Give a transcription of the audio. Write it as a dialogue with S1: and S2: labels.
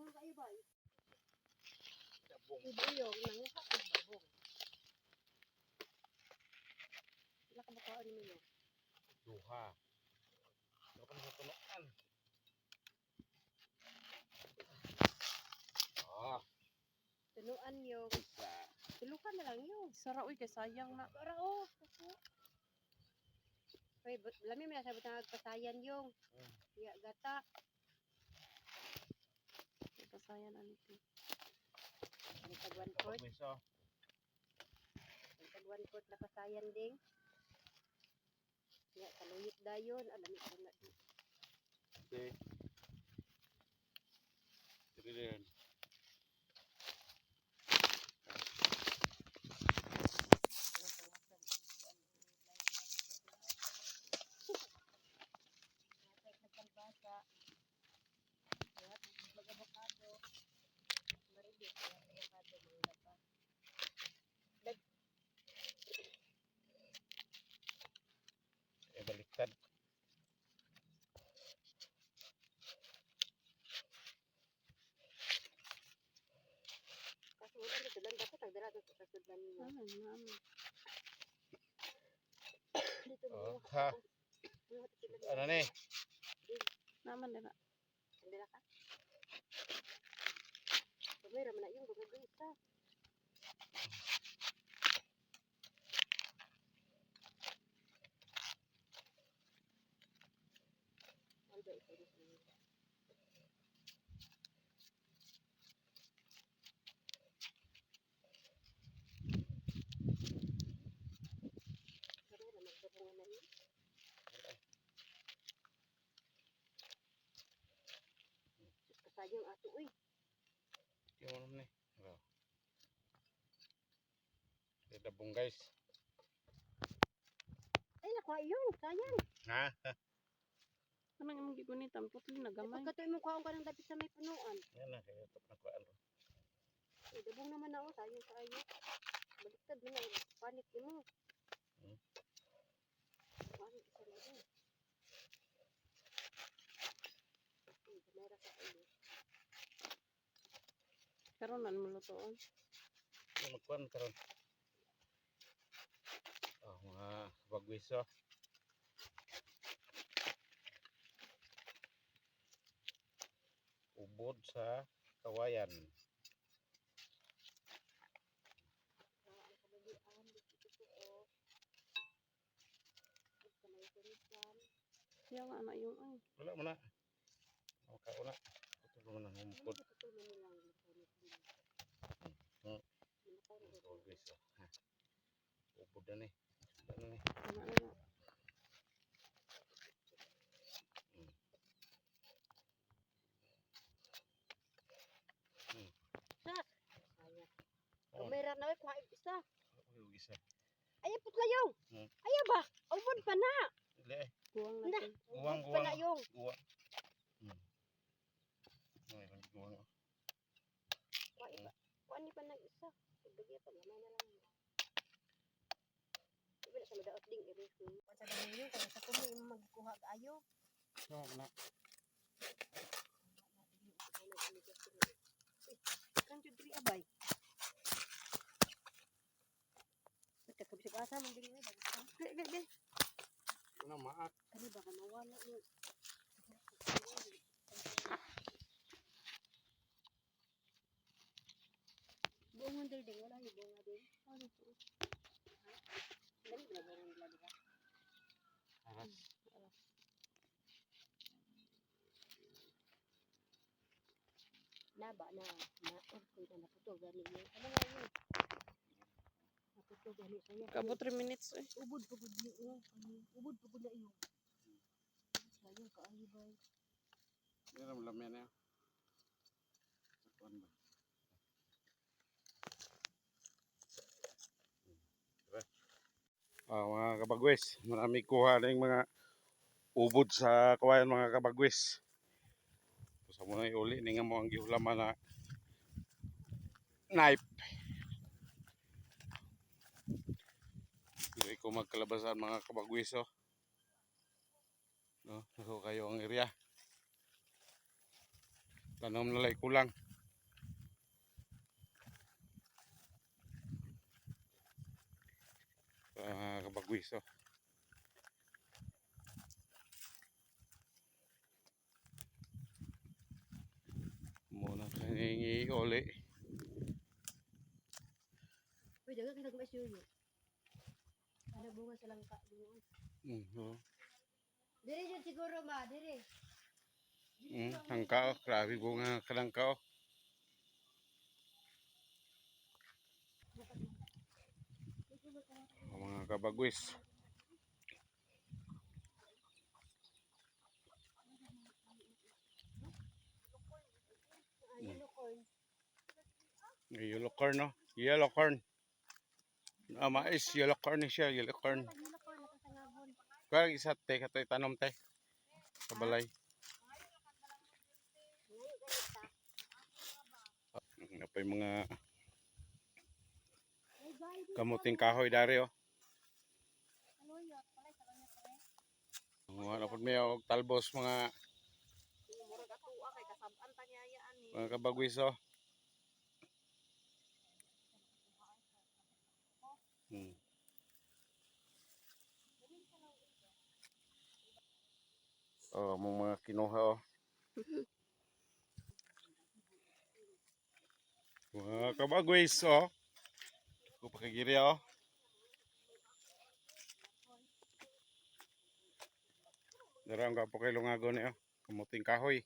S1: Bunga kayo ba? Ibuyog nang babong. Wala ka ba rin niyo?
S2: Duha. Wala ka sa tunuan.
S1: Tunuan yung tulukan na lang yun.
S3: Sara uy kay sayang na.
S1: Para oh. Ay, lami mo na sabot na nagpasayan yung. Ya, gata.
S3: Pasayan anito.
S1: Ang tag 1/4. Ang tag 1/4 na pasayan ding. Ya, kaluyit dayon. Alam mo na.
S2: Okay. Trillion. Baliktad.
S1: Kasi wala dito lang dapat ang dala sa sudlan niya. Dito mo.
S2: Ha. Ano ni?
S3: Naman dira.
S1: Dala ka. Kamera man na yung gagawin sa. Kasayang ato uy.
S2: Yung ano ni? Dabong guys.
S1: Ay nakuha yun, sayang.
S2: Ha?
S3: Kanang imong gigunitan putli na gamay.
S1: Pagkatoy mo kaon ka ng dapit sa may punuan.
S2: Yan na kayo top na kuan.
S1: Eh, dabong naman ako, sayang sa ayo. Baliktad mo na, panik mo. Panik sa labo. Kamera sa ayo.
S3: Karon man mulutoon.
S2: Ano kuan karon? Mga bagwiso. Ubod sa kawayan.
S3: Yang anak yung ay.
S2: Wala mo na. Makauna. Ito mo na humukod. Bagwiso. Ubod na ni. Ano ni?
S3: Anak na.
S1: Kamera na kuha isa.
S2: Isa.
S1: Ay putla yung. Ayo ba? Ubod pa na.
S2: Dili.
S3: Kuwang natin.
S2: Guwang
S1: Pa na yung.
S2: Guwang. Guwang.
S1: Kuha ni pa na isa. Ibigay pa naman na lang. Ibig sa madaot ding i-review. Sa dami yung kaya sa kumi magkuha ayo.
S2: No, na.
S1: Kan jud diri abay. Kabisag asa man diri na bagus. Gali.
S2: Una maak.
S1: Kani baka mawala ni. Bungon diri wala ni bunga diri. Ano to? Dali na bungon dila dira.
S2: Aras.
S1: Naba na ko na naputol gani ni. Ano nga yun? Naputol gani saya.
S3: Kabot 3 minutes eh.
S1: Ubod pugod ni ubod pugod na iyo. Sayang kaayo bay.
S2: Dira mo lamyan na. Sa kuan ba? Mga kabagwis, marami kuha na yung mga ubod sa kawayan mga kabagwis. Sa muna uli ni nga mo ang gihulaman na knife. Dili ko magkalabasan mga kabagwiso. No, nako kayo ang area. Tanom na lang kulang. Kabagwis oh. Muna kaningi uli.
S1: Uy, daga kita kumain suyo. Ada bunga sa langka doon.
S2: Oh.
S1: Dire yun siguro ma, dire.
S2: Langka oh, grabe bunga kalangka oh. Mga kabagwis.
S1: Yellow corn.
S2: Yellow corn no? Yellow corn. Mais, yellow corn siya, yellow corn.
S1: Yellow corn ito sa ngabon.
S2: Kaya isa te, katoy tanom te. Sa balay. Ano pa yung mga kamuting kahoy dari oh.
S1: Saluyot, palay saluyot pare.
S2: Ano po may og talbos mga
S3: Murag atuwa kay kasab-an ta niya ani.
S2: mga kabagwis oh. Oh, mga kinuha oh. Mga kabagwis oh. Kupakigiri oh. Darang ka po kay lungago niyo. Kamuting kahoy.